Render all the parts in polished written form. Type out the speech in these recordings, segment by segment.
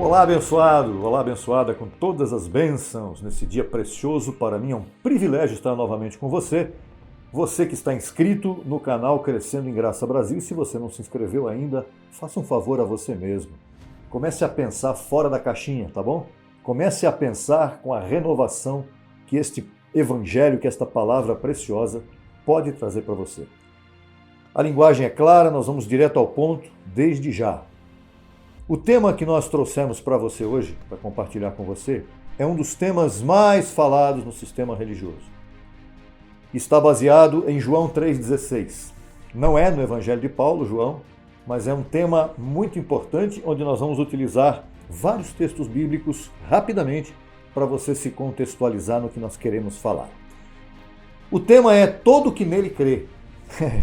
Olá abençoada com todas as bênçãos nesse dia precioso. Para mim é um privilégio estar novamente com você. Você que está inscrito no canal Crescendo em Graça Brasil, e se você não se inscreveu ainda, faça um favor a você mesmo. Comece a pensar fora da caixinha, tá bom? Comece a pensar com a renovação que este evangelho, que esta palavra preciosa pode trazer para você. A linguagem é clara, nós vamos direto ao ponto desde já. O tema que nós trouxemos para você hoje, para compartilhar com você, é um dos temas mais falados no sistema religioso. Está baseado em João 3,16. Não é no Evangelho de Paulo, João, mas é um tema muito importante, onde nós vamos utilizar vários textos bíblicos rapidamente para você se contextualizar no que nós queremos falar. O tema é todo que nele crê.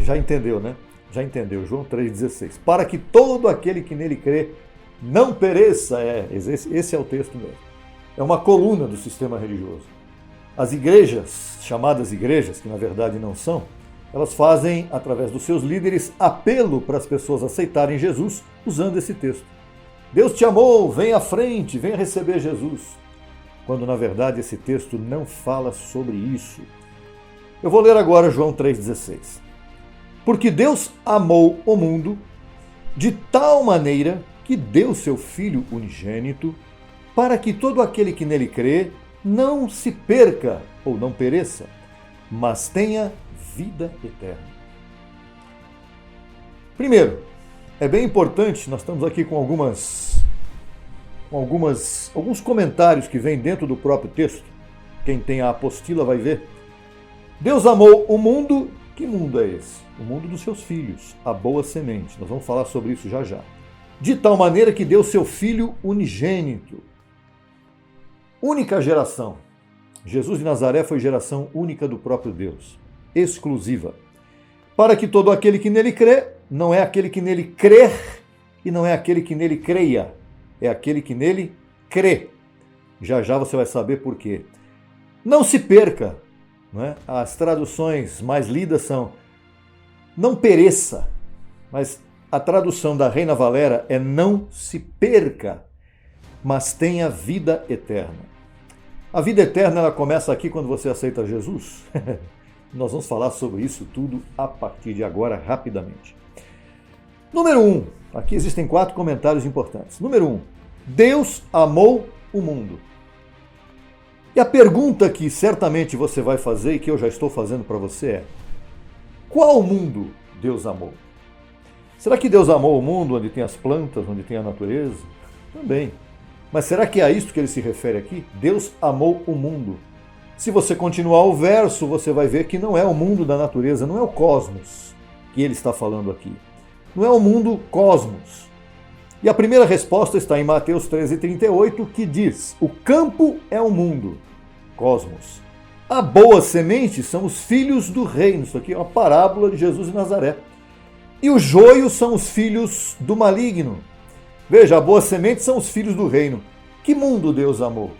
Já entendeu, né? Já entendeu, João 3,16. Para que todo aquele que nele crê não pereça. Esse é o texto mesmo. É uma coluna do sistema religioso. As igrejas, chamadas igrejas, que na verdade não são, elas fazem, através dos seus líderes, apelo para as pessoas aceitarem Jesus usando esse texto. Deus te amou, vem à frente, venha receber Jesus. Quando na verdade esse texto não fala sobre isso. Eu vou ler agora João 3,16. Porque Deus amou o mundo de tal maneira que deu seu Filho unigênito, para que todo aquele que nele crê não se perca ou não pereça, mas tenha vida eterna. Primeiro, é bem importante, nós estamos aqui com alguns comentários que vêm dentro do próprio texto. Quem tem a apostila vai ver. Deus amou o mundo. Que mundo é esse? O mundo dos seus filhos, a boa semente. Nós vamos falar sobre isso já já. De tal maneira que deu seu Filho unigênito. Única geração. Jesus de Nazaré foi geração única do próprio Deus. Exclusiva. Para que todo aquele que nele crê, não é aquele que nele crer e não é aquele que nele creia. É aquele que nele crê. Já já você vai saber por quê. Não se perca. Não é? As traduções mais lidas são não pereça, mas a tradução da Reina Valera é não se perca, mas tenha vida eterna. A vida eterna ela começa aqui quando você aceita Jesus. Nós vamos falar sobre isso tudo a partir de agora, rapidamente. Número 1. Aqui existem 4 comentários importantes. Número 1. Deus amou o mundo. E a pergunta que certamente você vai fazer e que eu já estou fazendo para você é: qual mundo Deus amou? Será que Deus amou o mundo onde tem as plantas, onde tem a natureza? Também. Mas será que é a isso que ele se refere aqui? Deus amou o mundo. Se você continuar o verso, você vai ver que não é o mundo da natureza, não é o cosmos que ele está falando aqui. Não é o mundo cosmos. E a primeira resposta está em Mateus 13,38, que diz: o campo é o mundo, cosmos. A boa semente são os filhos do reino. Isso aqui é uma parábola de Jesus de Nazaré. E o joio são os filhos do maligno. Veja, a boa semente são os filhos do reino. Que mundo Deus amou?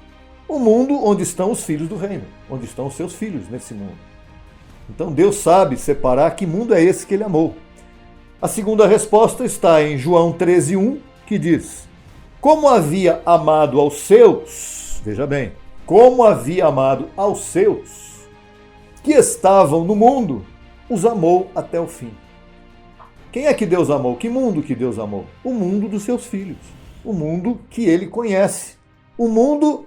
O mundo onde estão os filhos do reino, onde estão os seus filhos nesse mundo. Então Deus sabe separar que mundo é esse que ele amou. A segunda resposta está em João 13,1, que diz: como havia amado aos seus, veja bem, como havia amado aos seus que estavam no mundo, os amou até o fim. Quem é que Deus amou? Que mundo que Deus amou? O mundo dos seus filhos, o mundo que ele conhece, o mundo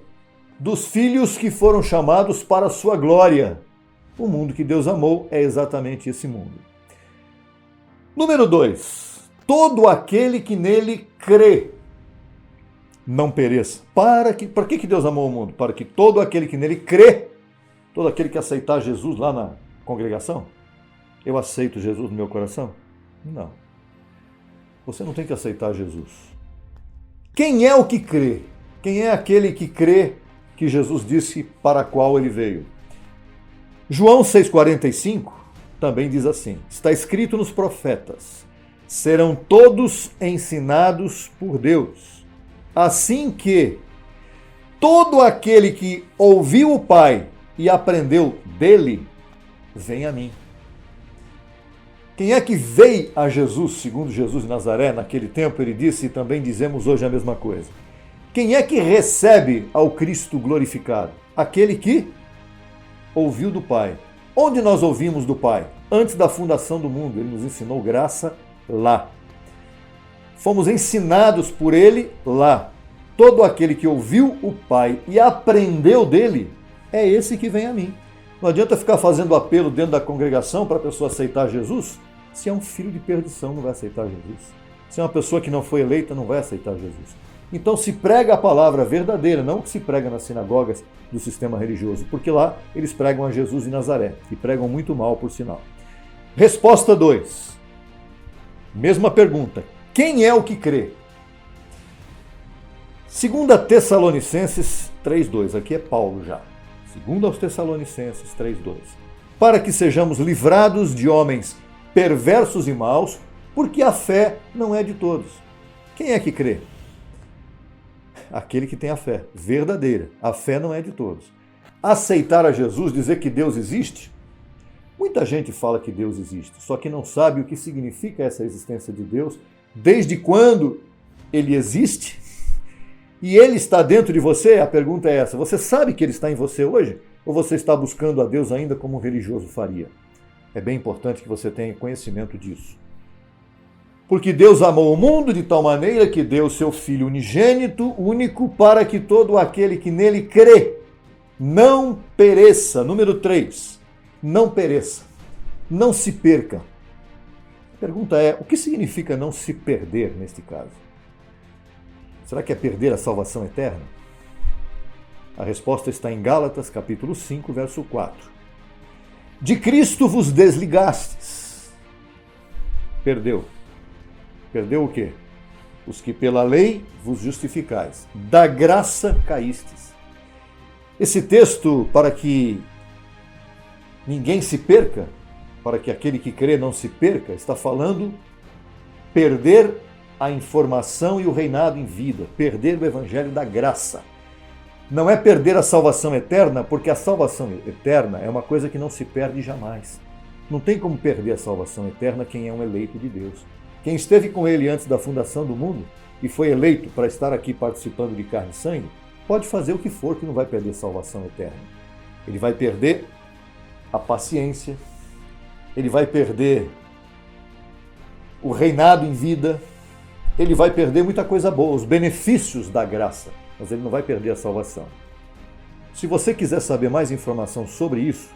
dos filhos que foram chamados para a sua glória. O mundo que Deus amou é exatamente esse mundo. Número 2. Todo aquele que nele crê não pereça. Para que Deus amou o mundo? Para que todo aquele que nele crê, todo aquele que aceitar Jesus lá na congregação, eu aceito Jesus no meu coração? Não. Você não tem que aceitar Jesus. Quem é o que crê? Quem é aquele que crê que Jesus disse para qual ele veio? João 6,45 também diz assim: está escrito nos profetas, serão todos ensinados por Deus, assim que todo aquele que ouviu o Pai e aprendeu dele, vem a mim. Quem é que veio a Jesus, segundo Jesus de Nazaré, naquele tempo, ele disse, e também dizemos hoje a mesma coisa: Quem é que recebe ao Cristo glorificado? Aquele que ouviu do Pai. Onde nós ouvimos do Pai? Antes da fundação do mundo. Ele nos ensinou graça lá. Fomos ensinados por Ele lá. Todo aquele que ouviu o Pai e aprendeu dele, é esse que vem a mim. Não adianta ficar fazendo apelo dentro da congregação para a pessoa aceitar Jesus. Se é um filho de perdição, não vai aceitar Jesus. Se é uma pessoa que não foi eleita, não vai aceitar Jesus. Então se prega a palavra verdadeira, não o que se prega nas sinagogas do sistema religioso, porque lá eles pregam a Jesus de Nazaré, e pregam muito mal, por sinal. Resposta 2. Mesma pergunta. Quem é o que crê? 2 Tessalonicenses 3,2. Aqui é Paulo já. 2 Tessalonicenses 3,2. Para que sejamos livrados de homens perversos e maus, porque a fé não é de todos. Quem é que crê? Aquele que tem a fé verdadeira. A fé não é de todos. Aceitar a Jesus, dizer que Deus existe? Muita gente fala que Deus existe, só que não sabe o que significa essa existência de Deus, desde quando ele existe e ele está dentro de você. A pergunta é essa: você sabe que ele está em você hoje? Ou você está buscando a Deus ainda como um religioso faria? É bem importante que você tenha conhecimento disso. Porque Deus amou o mundo de tal maneira que deu seu Filho unigênito, único, para que todo aquele que nele crê não pereça. Número 3. Não pereça. Não se perca. A pergunta é, o que significa não se perder neste caso? Será que é perder a salvação eterna? A resposta está em Gálatas, capítulo 5, verso 4. De Cristo vos desligastes. Perdeu. Perdeu o quê? Os que pela lei vos justificais. Da graça caístes. Esse texto, para que ninguém se perca, para que aquele que crê não se perca, está falando perder a informação e o reinado em vida, perder o evangelho da graça. Não é perder a salvação eterna, porque a salvação eterna é uma coisa que não se perde jamais. Não tem como perder a salvação eterna quem é um eleito de Deus. Quem esteve com ele antes da fundação do mundo e foi eleito para estar aqui participando de carne e sangue, pode fazer o que for que não vai perder a salvação eterna. Ele vai perder a paciência, ele vai perder o reinado em vida, ele vai perder muita coisa boa, os benefícios da graça, mas ele não vai perder a salvação. Se você quiser saber mais informação sobre isso,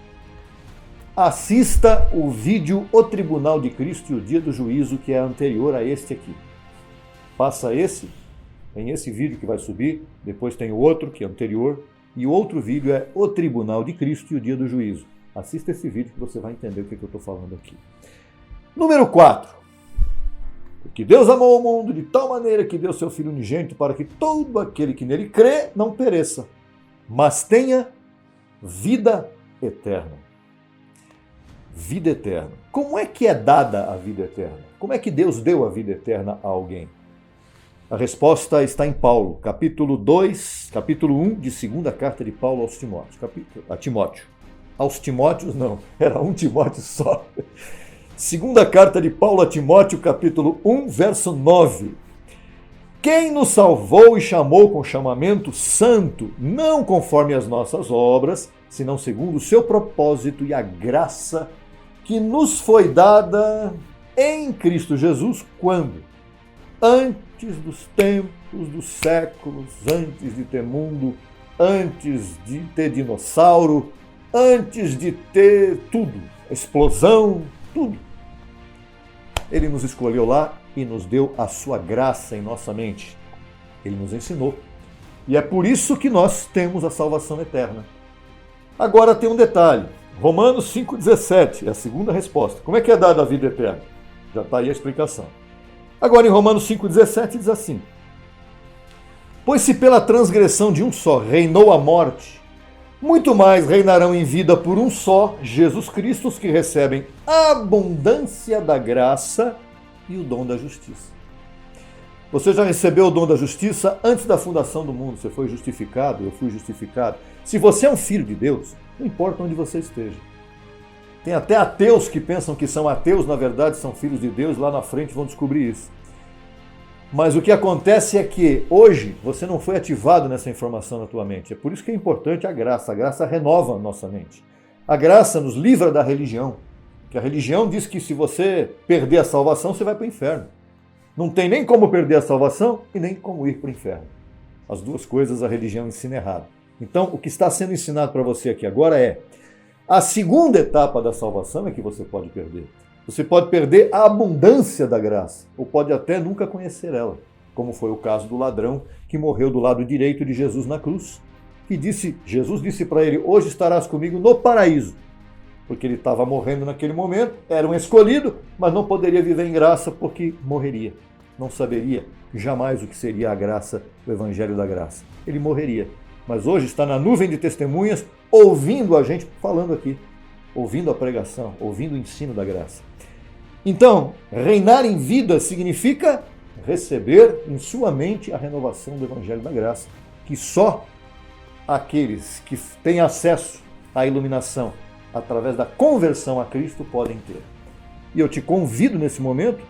assista o vídeo O Tribunal de Cristo e o Dia do Juízo, que é anterior a este aqui. Faça esse, tem esse vídeo que vai subir, depois tem o outro que é anterior, e o outro vídeo é O Tribunal de Cristo e o Dia do Juízo. Assista esse vídeo que você vai entender o que eu estou falando aqui. Número 4. Porque Deus amou o mundo de tal maneira que deu seu Filho unigênito para que todo aquele que nele crê não pereça, mas tenha vida eterna. Vida eterna. Como é que é dada a vida eterna? Como é que Deus deu a vida eterna a alguém? A resposta está em Paulo, capítulo 2, capítulo 1 de 2ª carta de Paulo aos Timóteos. A Timóteo. Aos Timóteos não, era um Timóteo só. 2ª carta de Paulo a Timóteo, capítulo 1, verso 9. Quem nos salvou e chamou com chamamento santo, não conforme as nossas obras, senão segundo o seu propósito e a graça que nos foi dada em Cristo Jesus, quando? Antes dos tempos, dos séculos, antes de ter mundo, antes de ter dinossauro, antes de ter tudo, explosão, tudo. Ele nos escolheu lá e nos deu a sua graça em nossa mente. Ele nos ensinou. E é por isso que nós temos a salvação eterna. Agora tem um detalhe. Romanos 5,17 é a segunda resposta. Como é que é dada a vida eterna? Já está aí a explicação. Agora em Romanos 5,17 diz assim: pois se pela transgressão de um só reinou a morte, muito mais reinarão em vida por um só, Jesus Cristo, os que recebem a abundância da graça e o dom da justiça. Você já recebeu o dom da justiça antes da fundação do mundo. Você foi justificado, eu fui justificado. Se você é um filho de Deus, não importa onde você esteja. Tem até ateus que pensam que são ateus, na verdade são filhos de Deus, lá na frente vão descobrir isso. Mas o que acontece é que hoje você não foi ativado nessa informação na tua mente. É por isso que é importante a graça. A graça renova a nossa mente. A graça nos livra da religião. Que a religião diz que se você perder a salvação, você vai para o inferno. Não tem nem como perder a salvação e nem como ir para o inferno. As duas coisas a religião ensina errado. Então, o que está sendo ensinado para você aqui agora é a segunda etapa da salvação é que você pode perder. Você pode perder a abundância da graça, ou pode até nunca conhecer ela, como foi o caso do ladrão que morreu do lado direito de Jesus na cruz. Jesus disse para ele, hoje estarás comigo no paraíso, porque ele estava morrendo naquele momento, era um escolhido, mas não poderia viver em graça porque morreria. Não saberia jamais o que seria a graça, o evangelho da graça. Ele morreria, mas hoje está na nuvem de testemunhas, ouvindo a gente falando aqui, ouvindo a pregação, ouvindo o ensino da graça. Então, reinar em vida significa receber em sua mente a renovação do Evangelho da Graça, que só aqueles que têm acesso à iluminação através da conversão a Cristo podem ter. E eu te convido nesse momento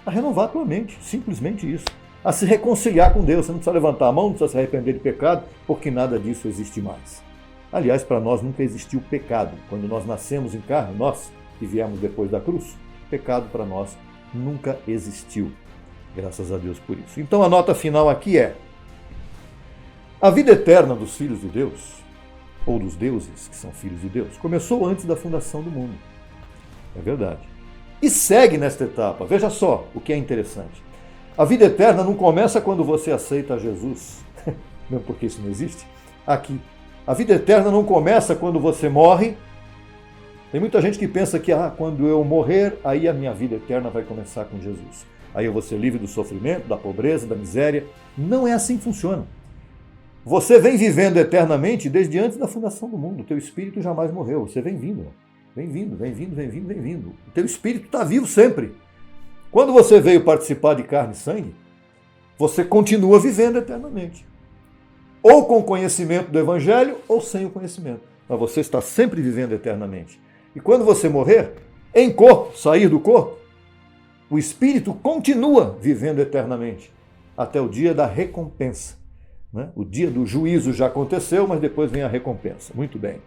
a renovar a tua mente, simplesmente isso. A se reconciliar com Deus. Você não precisa levantar a mão, não precisa se arrepender de pecado, porque nada disso existe mais. Aliás, para nós nunca existiu pecado. Quando nós nascemos em carne, nós que viemos depois da cruz, pecado para nós nunca existiu. Graças a Deus por isso. Então a nota final aqui é: a vida eterna dos filhos de Deus, ou dos deuses que são filhos de Deus, começou antes da fundação do mundo. É verdade. E segue nesta etapa. Veja só o que é interessante. A vida eterna não começa quando você aceita Jesus, mesmo porque isso não existe, aqui. A vida eterna não começa quando você morre. Tem muita gente que pensa que quando eu morrer, aí a minha vida eterna vai começar com Jesus. Aí eu vou ser livre do sofrimento, da pobreza, da miséria. Não é assim que funciona. Você vem vivendo eternamente desde antes da fundação do mundo. O teu espírito jamais morreu. Você vem vindo. Vem vindo, vem vindo, vem vindo, vem vindo. O teu espírito está vivo sempre. Quando você veio participar de carne e sangue, você continua vivendo eternamente. Ou com o conhecimento do Evangelho, ou sem o conhecimento. Mas você está sempre vivendo eternamente. E quando você morrer, em corpo, sair do corpo, o Espírito continua vivendo eternamente, até o dia da recompensa. Né? O dia do juízo já aconteceu, mas depois vem a recompensa. Muito bem.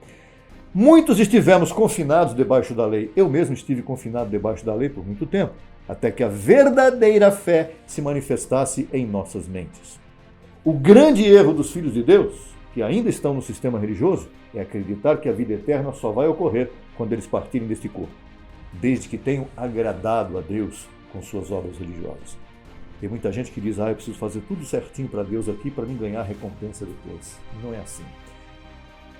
Muitos estivemos confinados debaixo da lei. Eu mesmo estive confinado debaixo da lei por muito tempo, até que a verdadeira fé se manifestasse em nossas mentes. O grande erro dos filhos de Deus, que ainda estão no sistema religioso, é acreditar que a vida eterna só vai ocorrer quando eles partirem deste corpo, desde que tenham agradado a Deus com suas obras religiosas. Tem muita gente que diz, eu preciso fazer tudo certinho para Deus aqui para mim ganhar a recompensa depois. Não é assim.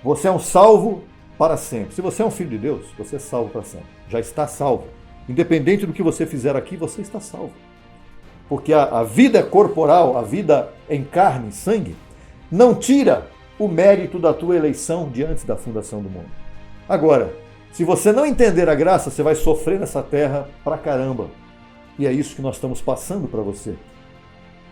Você é um salvo para sempre. Se você é um filho de Deus, você é salvo para sempre. Já está salvo. Independente do que você fizer aqui, você está salvo. Porque a vida corporal, a vida em carne e sangue, não tira o mérito da tua eleição diante da fundação do mundo. Agora, se você não entender a graça, você vai sofrer nessa terra pra caramba. E é isso que nós estamos passando para você.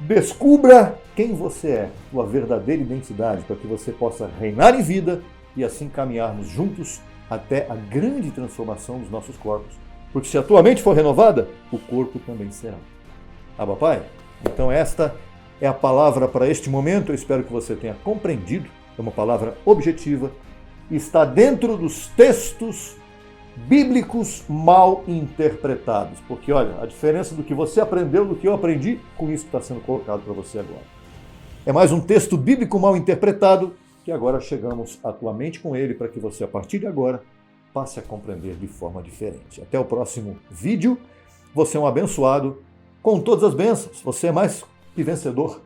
Descubra quem você é, sua verdadeira identidade, para que você possa reinar em vida e assim caminharmos juntos até a grande transformação dos nossos corpos. Porque se a tua mente for renovada, o corpo também será. Papai? Então esta é a palavra para este momento. Eu espero que você tenha compreendido. É uma palavra objetiva. Está dentro dos textos bíblicos mal interpretados. Porque, olha, a diferença do que você aprendeu do que eu aprendi, com isso que está sendo colocado para você agora. É mais um texto bíblico mal interpretado, que agora chegamos à tua mente com ele, para que você, a partir de agora, passe a compreender de forma diferente. Até o próximo vídeo. Você é um abençoado com todas as bênçãos. Você é mais que vencedor.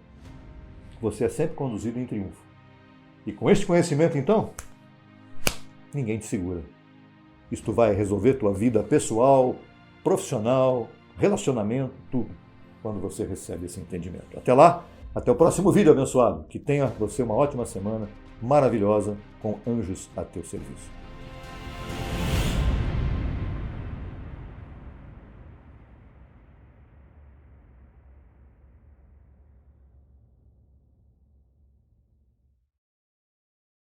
Você é sempre conduzido em triunfo. E com este conhecimento, então, ninguém te segura. Isto vai resolver tua vida pessoal, profissional, relacionamento, tudo, quando você recebe esse entendimento. Até lá, até o próximo vídeo, abençoado. Que tenha você uma ótima semana, maravilhosa, com anjos a teu serviço.